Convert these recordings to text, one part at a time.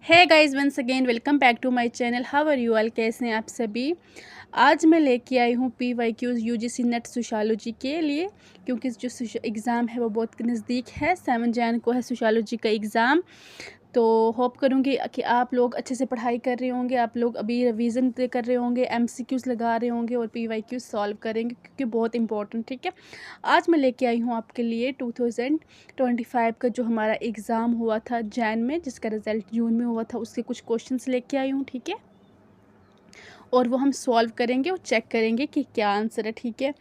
है guys, once again welcome back to my channel. How are you all? कैसे हैं आप सभी? आज मैं लेके आई हूँ PYQs UGC नेट सोशियोलॉजी के लिए, क्योंकि जो एग्ज़ाम है वो बहुत नज़दीक है। 7 जैन को है सोशियोलॉजी का एग्ज़ाम। तो होप करूँगी कि आप लोग अच्छे से पढ़ाई कर रहे होंगे, आप लोग अभी रिवीजन कर रहे होंगे, MCQs लगा रहे होंगे और PYQs सॉल्व करेंगे, क्योंकि बहुत इंपॉर्टेंट। ठीक है, आज मैं लेके आई हूँ आपके लिए 2025 का जो हमारा एग्ज़ाम हुआ था जैन में, जिसका रिज़ल्ट जून में हुआ था, उसके कुछ क्वेश्चंस लेके आई हूँ। ठीक है, और वो हम सॉल्व करेंगे और चेक करेंगे कि क्या आंसर है। ठीक है,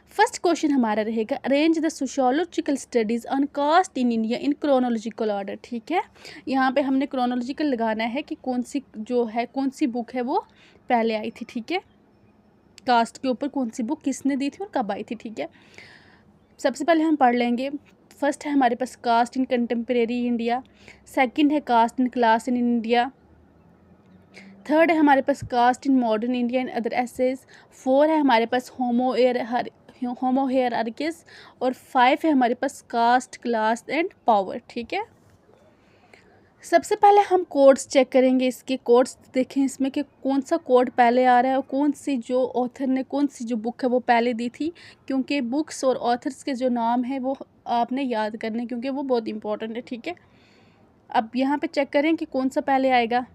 फर्स्ट क्वेश्चन हमारा रहेगा, arrange the sociological studies on caste in India in chronological order. ठीक है, यहाँ पे हमने क्रोनोलॉजिकल लगाना है कि कौन सी बुक है वो पहले आई थी। ठीक है, कास्ट के ऊपर कौन सी बुक किसने दी थी और कब आई थी। ठीक है, सबसे पहले हम पढ़ लेंगे। फर्स्ट है हमारे पास caste in contemporary India, second है caste in class in India, third है हमारे पास caste in modern India and other essays, four है हमारे पास होमो हेयरार्कीज, और 5 है हमारे पास कास्ट क्लास एंड पावर। ठीक है, सबसे पहले हम कोड्स चेक करेंगे। इसके कोड्स देखें इसमें कि कौन सा कोड पहले आ रहा है और कौन सी जो ऑथर ने कौन सी जो बुक है वो पहले दी थी, क्योंकि बुक्स और ऑथर्स के जो नाम है वो आपने याद करने, क्योंकि वो बहुत इंपॉर्टेंट है। ठीक है, अब यहाँ पे चेक करें कि कौन सा पहले आएगा।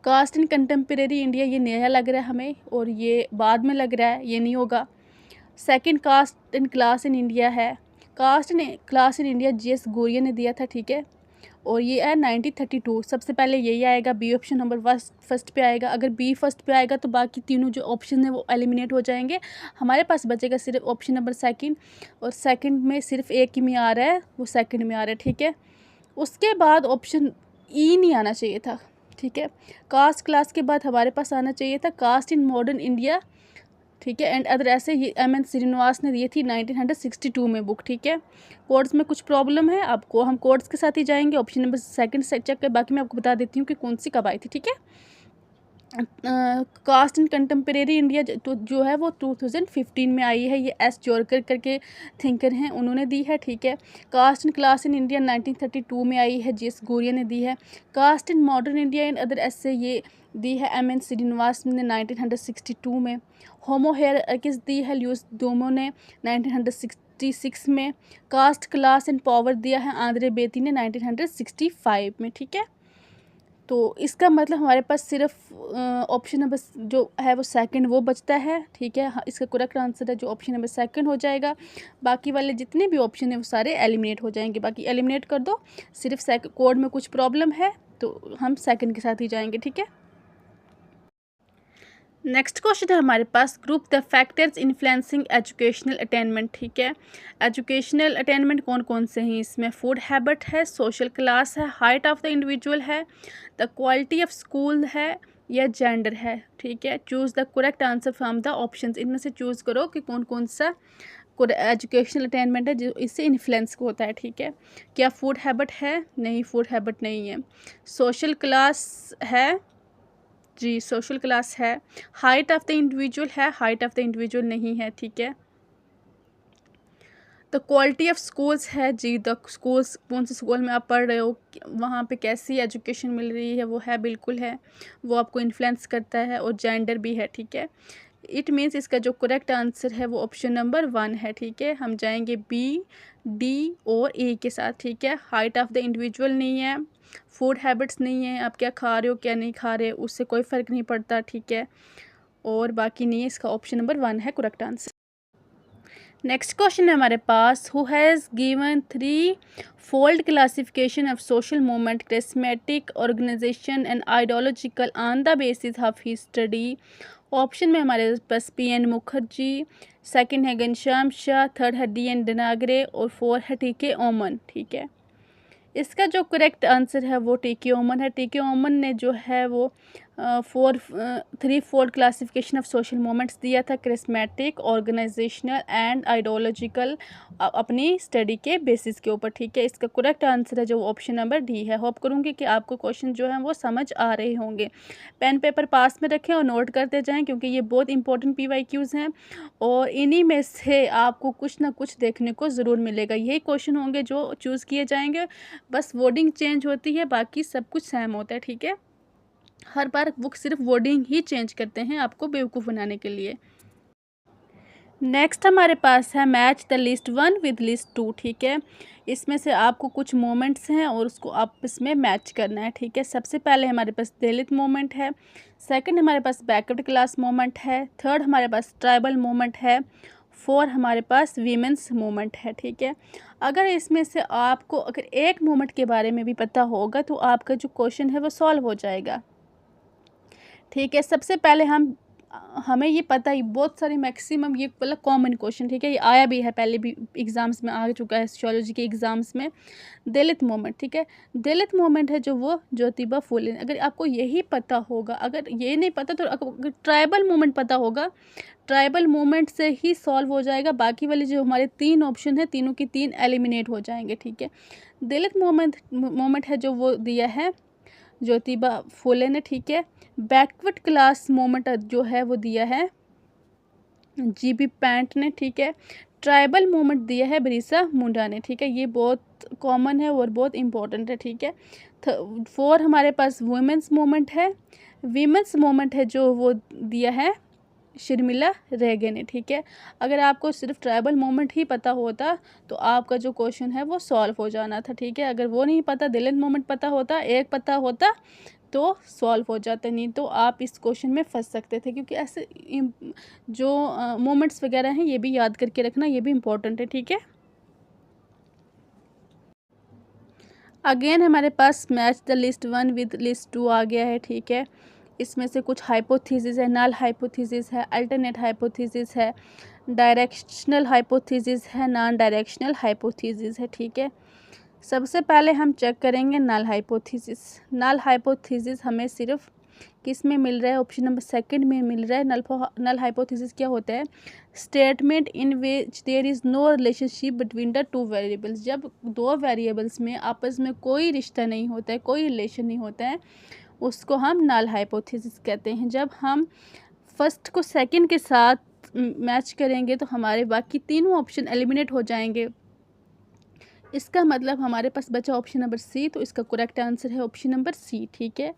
कास्ट इन कंटेम्प्रेरी इंडिया, ये नया लग रहा है हमें और ये बाद में लग रहा है, ये नहीं होगा। Second caste in class in India है, caste in class in India GS Ghurye ने दिया था। ठीक है, और ये है 1932, सबसे पहले यही आएगा। बी ऑप्शन नंबर फर्स्ट पे आएगा। अगर बी फर्स्ट पे आएगा तो बाकी तीनों जो ऑप्शन है वो एलिमिनेट हो जाएंगे। हमारे पास बचेगा सिर्फ ऑप्शन नंबर सेकंड, और सेकंड में सिर्फ एक ही में आ रहा है, वो सेकंड में आ रहा है। ठीक है, उसके बाद ऑप्शन ई नहीं आना चाहिए था। ठीक है, कास्ट क्लास के बाद हमारे पास आना चाहिए था कास्ट इन मॉडर्न इंडिया। ठीक है, एंड अदर ऐसे ये MN श्रीनिवास ने दी थी 1962 में बुक। ठीक है, कोड्स में कुछ प्रॉब्लम है, आपको हम कोड्स के साथ ही जाएंगे। ऑप्शन नंबर सेकंड से चेक कर, बाकी मैं आपको बता देती हूँ कि कौन सी कब आई थी। ठीक है, कास्ट इन कंटेम्प्रेरी इंडिया तो जो है वो 2015 में आई है। ये S जोरकर करके थिंकर हैं, उन्होंने दी है। ठीक है, caste in class in India 1932 में आई है, GS गोरिया ने दी है। Caste in modern India in other essays ये दी है MN श्रीनिवास ने 1962 में। होमो हेयरार्कीज दी है ल्यूस डोमो ने 1966 में। कास्ट क्लास एंड पावर दिया है आंद्रे बेती ने 1965 में। ठीक है, तो इसका मतलब हमारे पास सिर्फ ऑप्शन नंबर जो है वो सेकंड वो बचता है। ठीक है, इसका करेक्ट आंसर है जो ऑप्शन नंबर सेकंड हो जाएगा। बाकी वाले जितने भी ऑप्शन है वो सारे एलिमिनेट हो जाएंगे, बाकी एलिमिनेट कर दो। सिर्फ कोड में कुछ प्रॉब्लम है तो हम सेकंड के साथ ही जाएंगे। ठीक है, नेक्स्ट क्वेश्चन है हमारे पास, group the factors influencing educational attainment. ठीक है, एजुकेशनल अटेनमेंट कौन कौन से हैं इसमें? फूड हैबिट है, सोशल क्लास है, हाइट ऑफ द इंडिविजुअल है, द क्वालिटी ऑफ स्कूल है, या जेंडर है। ठीक है, choose the correct answer from the options. इनमें से चूज़ करो कि कौन कौन सा एजुकेशनल अटेनमेंट है जो इससे इन्फ्लुएंस होता है। ठीक है, क्या फूड हैबिट है? नहीं, फूड हैबिट नहीं है। सोशल क्लास है जी, सोशल क्लास है। हाइट ऑफ द इंडिविजुअल है, हाइट ऑफ द इंडिविजुअल नहीं है। ठीक है, द क्वालिटी ऑफ स्कूल्स है जी, द स्कूल्स कौन से स्कूल में आप पढ़ रहे हो, वहाँ पे कैसी एजुकेशन मिल रही है, वो है, बिल्कुल है, वो आपको इन्फ्लुएंस करता है। और जेंडर भी है। ठीक है, इट मीन्स इसका जो करेक्ट आंसर है वो ऑप्शन नंबर 1 है। ठीक है, हम जाएंगे B, D और A के साथ। ठीक है, हाइट ऑफ द इंडिविजुअल नहीं है, फूड हैबिट्स नहीं है, आप क्या खा रहे हो क्या नहीं खा रहे उससे कोई फ़र्क नहीं पड़ता। ठीक है, और बाकी नहीं है, इसका ऑप्शन नंबर 1 है करेक्ट आंसर। नेक्स्ट क्वेश्चन है हमारे पास, who has given 3 fold classification of social movement, charismatic, organization and ideological on the basis of his study. Option में हमारे पास PN मुखर्जी, सेकंड है घनश्याम शाह, थर्ड है DN डनागरे और 4 है TK ओमन। ठीक है, इसका जो करेक्ट आंसर है वो TK ओमन है। TK ओमन ने जो है वो three fold classification of social movements दिया था, क्रिस्मेटिक, ऑर्गेनाइजेशनल एंड आइडियोलॉजिकल, अपनी स्टडी के बेसिस के ऊपर। ठीक है, इसका करेक्ट आंसर है जो ऑप्शन नंबर डी है। होप करूँगी कि आपको क्वेश्चन जो है वो समझ आ रहे होंगे। पेन पेपर पास में रखें और नोट करते जाएं, क्योंकि ये बहुत इंपॉर्टेंट PYQs हैं और इन्हीं में से आपको कुछ ना कुछ देखने को ज़रूर मिलेगा। यही क्वेश्चन होंगे जो चूज़ किए जाएंगे, बस वर्डिंग चेंज होती है, बाकी सब कुछ सेम होता है। ठीक है, हर बार वो सिर्फ वर्डिंग ही चेंज करते हैं आपको बेवकूफ़ बनाने के लिए। नेक्स्ट हमारे पास है match the list 1 with list 2। ठीक है, इसमें से आपको कुछ मोमेंट्स हैं और उसको आपस में मैच करना है। ठीक है, सबसे पहले हमारे पास दलित मोमेंट है, सेकंड हमारे पास बैकवर्ड क्लास मोमेंट है, थर्ड हमारे पास ट्राइबल मोमेंट है, फोर हमारे पास वीमेंस मोमेंट है। ठीक है, अगर इसमें से आपको अगर एक मोमेंट के बारे में भी पता होगा तो आपका जो क्वेश्चन है वो सॉल्व हो जाएगा। ठीक है, सबसे पहले हमें ये पता ही बहुत सारे मैक्सिमम ये मतलब कॉमन क्वेश्चन, ठीक है, ये आया भी है पहले भी एग्ज़ाम्स में, आ चुका है सोशियोलॉजी के एग्ज़ाम्स में। दलित मोमेंट, ठीक है, दलित मोमेंट है जो वो ज्योतिबा फुले। अगर आपको यही पता होगा, अगर ये नहीं पता तो अगर ट्राइबल मोमेंट पता होगा, ट्राइबल मोमेंट से ही सॉल्व हो जाएगा। बाकी वाले जो हमारे तीन ऑप्शन है, तीनों की तीन एलिमिनेट हो जाएंगे। ठीक है, दलित मोमेंट है जो वो दिया है ज्योतिबा फुले ने। ठीक है, बैकवर्ड क्लास मोमेंट जो है वो दिया है GB पैंट ने। ठीक है, ट्राइबल मोमेंट दिया है बिरसा मुंडा ने। ठीक है, ये बहुत कॉमन है और बहुत इम्पोर्टेंट है। ठीक है, फोर हमारे पास वुमेंस मोमेंट है, वीमेंस मोमेंट है जो वो दिया है शर्मिला रेगे ने। ठीक है, अगर आपको सिर्फ ट्राइबल मोमेंट ही पता होता तो आपका जो क्वेश्चन है वो सॉल्व हो जाना था। ठीक है, अगर वो नहीं पता, दलित मोमेंट पता होता, एक पता होता तो सॉल्व हो जाता, नहीं तो आप इस क्वेश्चन में फंस सकते थे। क्योंकि ऐसे जो मोमेंट्स वगैरह हैं ये भी याद करके रखना, ये भी इम्पोर्टेंट है। ठीक है, अगेन हमारे पास match the list 1 with list 2 आ गया है। ठीक है, इसमें से कुछ हाइपोथेसिस है, नल हाइपोथेसिस है, अल्टरनेट हाइपोथेसिस है, डायरेक्शनल हाइपोथेसिस है, नॉन डायरेक्शनल हाइपोथेसिस है। ठीक है, सबसे पहले हम चेक करेंगे नल हाइपोथेसिस। नल हाइपोथेसिस हमें सिर्फ किस में मिल रहा है, ऑप्शन नंबर सेकंड में मिल रहा है। नल हाइपोथेसिस क्या होता है, statement in which there is no relationship between the two variables. जब दो वेरिएबल्स में आपस में कोई रिश्ता नहीं होता है, कोई रिलेशन नहीं होता है, उसको हम नल हाइपोथेसिस कहते हैं। जब हम फर्स्ट को सेकंड के साथ मैच करेंगे तो हमारे बाकी तीनों ऑप्शन एलिमिनेट हो जाएंगे। इसका मतलब हमारे पास बचा ऑप्शन नंबर सी, तो इसका करेक्ट आंसर है ऑप्शन नंबर सी। ठीक है,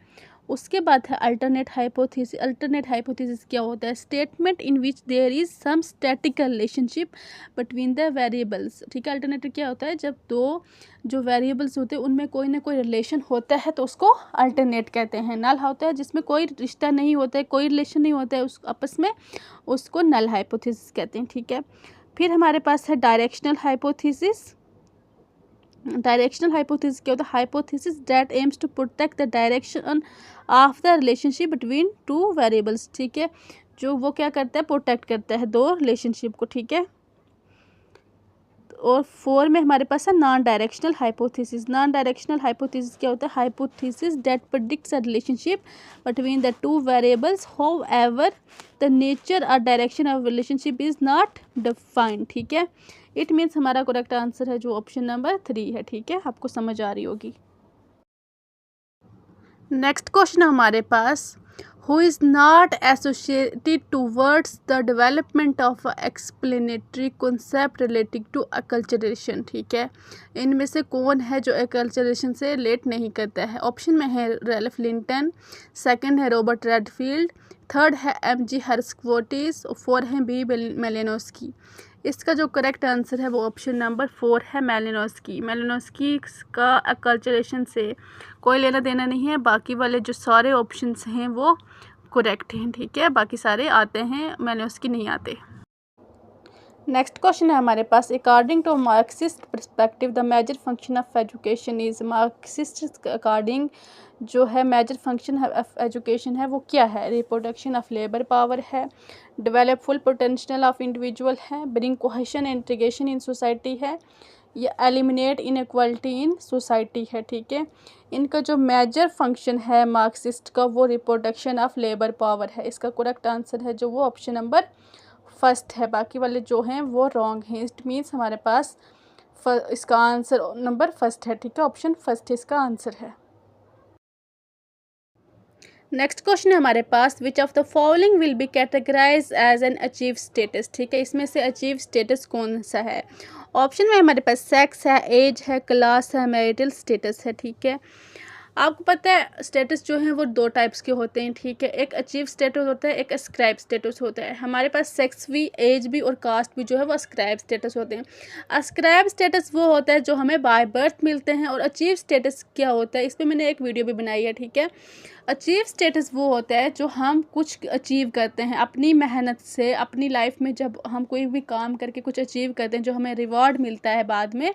उसके बाद है अल्टरनेट हाइपोथेसिस। अल्टरनेट हाइपोथेसिस क्या होता है, statement in which there is some statical relationship between the variables. ठीक है, अल्टरनेटिव क्या होता है, जब दो जो वेरिएबल्स होते हैं उनमें कोई ना कोई रिलेशन होता है तो उसको अल्टरनेट कहते हैं। नल होता है जिसमें कोई रिश्ता नहीं होता है, कोई रिलेशन नहीं होता है उस आपस में, उसको नल हाइपोथेसिस कहते हैं। ठीक है, फिर हमारे पास है डायरेक्शनल हाइपोथेसिस। डायरेक्शनल हाइपोथेसिस क्या होता है, hypothesis that aims to protect the direction of the relationship between two variables. ठीक है, जो वो क्या करता है, प्रोटेक्ट करता है दो रिलेशनशिप को। ठीक है, और फोर में हमारे पास है non directional hypothesis. Non directional hypothesis क्या होता है, hypothesis that predicts a relationship between the two variables however the nature or direction of relationship is not defined. ठीक है, इट मीन्स हमारा करेक्ट आंसर है जो ऑप्शन नंबर 3 है। ठीक है, आपको समझ आ रही होगी। नेक्स्ट क्वेश्चन हमारे पास, who is not associated towards the development of a explanatory concept relating to acculturation। ठीक है, इनमें से कौन है जो acculturation से रिलेट नहीं करता है। ऑप्शन में है रैल्फ लिंटन, सेकंड है रॉबर्ट रेडफील्ड, थर्ड है MG हर्स्क्वोटिस और फोर है B मेलिनोस्की। इसका जो करेक्ट आंसर है वो ऑप्शन नंबर 4 है मेलिनोस्की। मेलिनोस्की का एक्लचरेशन से कोई लेना देना नहीं है, बाकी वाले जो सारे ऑप्शंस हैं वो करेक्ट हैं। ठीक है, बाकी सारे आते हैं, मेलिनोस्की नहीं आते। नेक्स्ट क्वेश्चन है हमारे पास, according to Marxist perspective the major function of education is. Marxist according जो है मेजर फंक्शन ऑफ एजुकेशन है वो क्या है, रिप्रोडक्शन ऑफ लेबर पावर है, develop full potential of individual है, bring cohesion and integration in society है, ये एलिमिनेट इनइक्वालिटी इन सोसाइटी है, ठीक है। इनका जो मेजर फंक्शन है मार्क्सिस्ट का वो रिप्रोडक्शन ऑफ लेबर पावर है। इसका करेक्ट आंसर है जो वो ऑप्शन नंबर फर्स्ट है, बाकी वाले जो हैं वो रॉन्ग हैं। इट मीन्स हमारे पास इसका आंसर नंबर फर्स्ट है, ठीक है, ऑप्शन फर्स्ट इसका आंसर है। नेक्स्ट क्वेश्चन है हमारे पास, which of the following will be categorize as an achieve status, ठीक है। इसमें से अचीव स्टेटस कौन सा है? ऑप्शन में हमारे पास सेक्स है, एज है, क्लास है, मैरिटल स्टेटस है, ठीक है। आपको पता है स्टेटस जो है वो दो टाइप्स के होते हैं, ठीक है। एक अचीव स्टेटस होता है, एक अस्क्राइब स्टेटस होता है। हमारे पास सेक्स भी, एज भी और कास्ट भी जो है वो अस्क्राइब स्टेटस होते हैं। अस्क्राइब स्टेटस वो होता है जो हमें बाय बर्थ मिलते हैं, और अचीव स्टेटस क्या होता है, इस पर मैंने एक वीडियो भी बनाई है, ठीक है। अचीव स्टेटस वो होता है जो हम कुछ अचीव करते हैं अपनी मेहनत से, अपनी लाइफ में जब हम कोई भी काम करके कुछ अचीव करते हैं, जो हमें रिवॉर्ड मिलता है बाद में,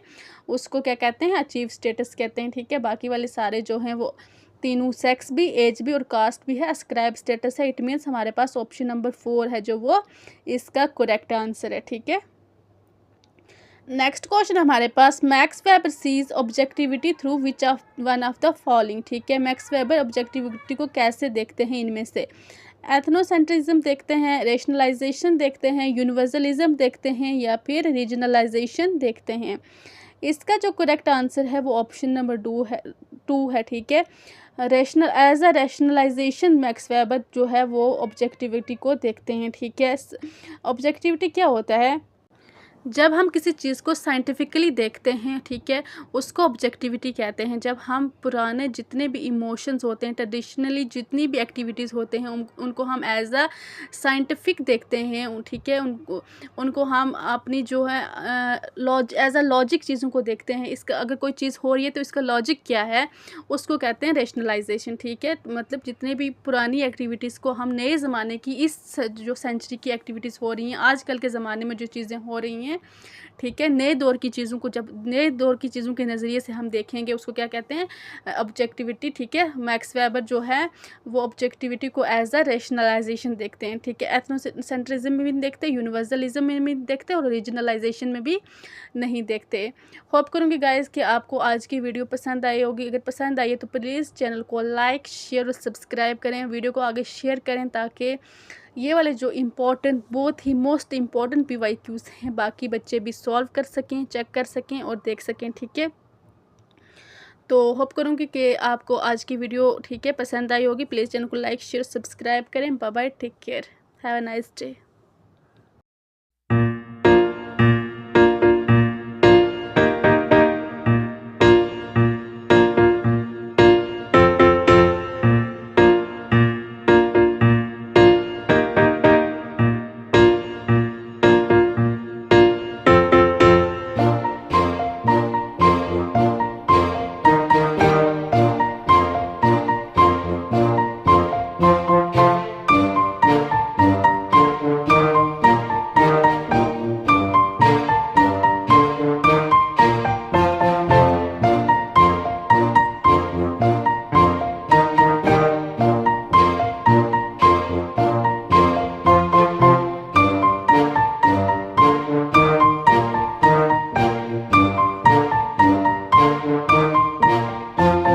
उसको क्या कहते हैं? अचीव स्टेटस कहते हैं, ठीक है। बाकी वाले सारे जो हैं वो तीनों, सेक्स भी, एज भी और कास्ट भी है, अस्क्राइब स्टेटस है। इट मीन्स हमारे पास ऑप्शन नंबर 4 है जो वो इसका करेक्ट आंसर है, ठीक है। नेक्स्ट क्वेश्चन हमारे पास, Max Weber sees objectivity through which of one of the following, ठीक है। मैक्स वेबर ऑब्जेक्टिविटी को कैसे देखते हैं? इनमें से एथनोसेंट्रिज्म देखते हैं, रेशनलाइजेशन देखते हैं, यूनिवर्सलिज्म देखते हैं, या फिर रीजनलाइजेशन देखते हैं। इसका जो करेक्ट आंसर है वो ऑप्शन नंबर 2 है, ठीक है। Rational as a rationalisation Max Weber जो है वो ऑब्जेक्टिविटी को देखते हैं, ठीक है। ऑब्जेक्टिविटी क्या होता है? जब हम किसी चीज़ को साइंटिफिकली देखते हैं, ठीक है, उसको ऑब्जेक्टिविटी कहते हैं। जब हम पुराने जितने भी इमोशंस होते हैं, ट्रेडिशनली जितनी भी एक्टिविटीज़ होते हैं, उनको हम एज अ साइंटिफिक देखते हैं, ठीक है। उनको हम अपनी जो है एज अ लॉजिक चीज़ों को देखते हैं। इसका अगर कोई चीज़ हो रही है तो इसका लॉजिक क्या है, उसको कहते हैं रेशनलाइजेशन, ठीक है। मतलब जितने भी पुरानी एक्टिविटीज़ को हम नए ज़माने की, इस जो सेंचुरी की एक्टिविटीज़ हो रही हैं, आजकल के ज़माने में जो चीज़ें हो रही हैं, ठीक है, नए दौर की चीज़ों को जब नए दौर की चीज़ों के नज़रिए से हम देखेंगे, उसको क्या कहते हैं? ऑब्जेक्टिविटी, ठीक है। मैक्स वेबर जो है वो ऑब्जेक्टिविटी को एज अ रेशनलाइजेशन देखते हैं, ठीक है। एथनोसेंट्रिज्म में भी देखते हैं, यूनिवर्सलिज्म में भी देखते हैं, और रीजनलाइजेशन में भी नहीं देखते। होप करूँगी गाइस कि आपको आज की वीडियो पसंद आई होगी। अगर पसंद आई है तो प्लीज़ चैनल को लाइक, शेयर और सब्सक्राइब करें, वीडियो को आगे शेयर करें, ताकि ये वाले जो इम्पोर्टेंट, बहुत ही मोस्ट इम्पॉर्टेंट PYQs हैं, बाकी बच्चे भी सॉल्व कर सकें, चेक कर सकें और देख सकें, ठीक है। तो होप करूँगी कि आपको आज की वीडियो, ठीक है, पसंद आई होगी। प्लीज़ चैनल को लाइक, शेयर, सब्सक्राइब करें। Bye bye, take care, have a nice day.